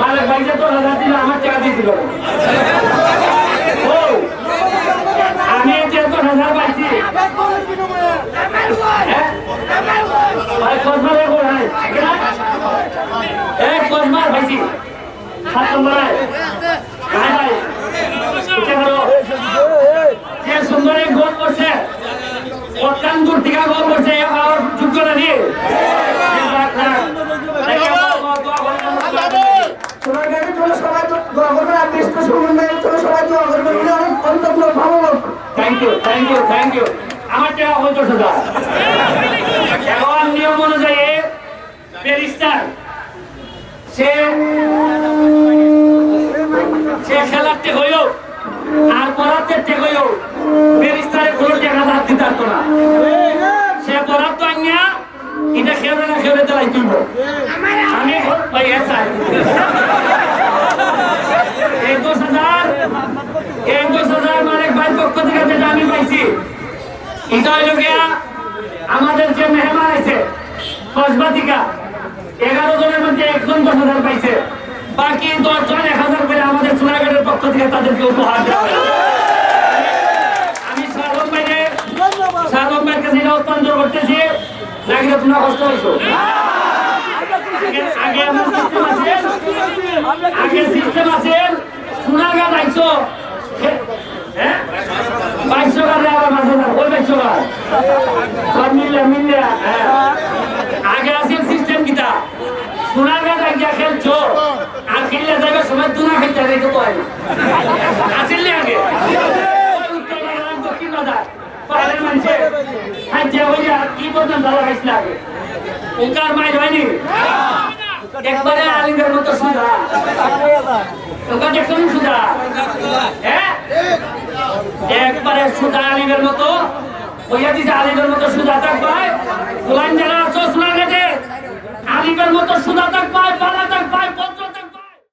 মালিক ভাই যে 10,000 দিল আমার টাকা দিয়ে দিল ও আমি যে 10,000 পাইছি ভাই কসমারে কোথায় এক কসমার পাইছি 7 নম্বরে ভাই ভাই যে সুন্দর এক গোল করছে অত্যন্ত দূর থেকে গোল করছে আর যোগ্য না দিয়ে থ্যাংক ইউ আমার টাকা 50,000 এখন নিয়ম অনুযায়ী ব্যারিস্টার সে খেলার টেক হইল আর পড়ার টেক হইল ব্যারিস্টারের কোনো টাকা ধার দিতে পারতো না সে পড়ার তো আনিয়া এটা খেলে না খেলে দেলাই তুলব আমি ভাই চাই এই 10,000 মানে ভাই পক্ষ থেকে যেটা আমি পাইছি এটা হইল গিয়া আমাদের যে মেহমান আছে কসবাতিকা 11 জনের মধ্যে একজন 10,000 পাইছে বাকি 10 জন 1,000 করে আমাদের সোনাঘাটের পক্ষ থেকে তাদেরকে উপহার দেওয়া হবে আমি সাধন ভাইয়ের কাছে এটা হস্তান্তর করতেছি নাকি তোমরা কষ্ট হয়েছো আগে সিস্টেম আছে সোনাঘাট আইছো হ্যাঁ 2200 টাকা আবার মাঝে ওই 2200 টাকা সব মিললে আগে আছে সিস্টেম কিটা সোনাঘাট আগে খেলছো আর খেললে যাবে সময় তুনা খেলতে হবে তো আসলে আগে দক্ষিণ বাজার পাহাড়ের মানুষে খাইছে ওই কি বলতাম দাদা খাইছিল আগে ওকার মাইর হয়নি একবারে আলিমের মতো সুদা ওকা দেখুন সুদা হ্যাঁ একবারে সুদা আলিমের মতো ওইয়া দিছে আলিমের মতো সুদা থাকবে ফুলান যারা আছো সোনাঘাটে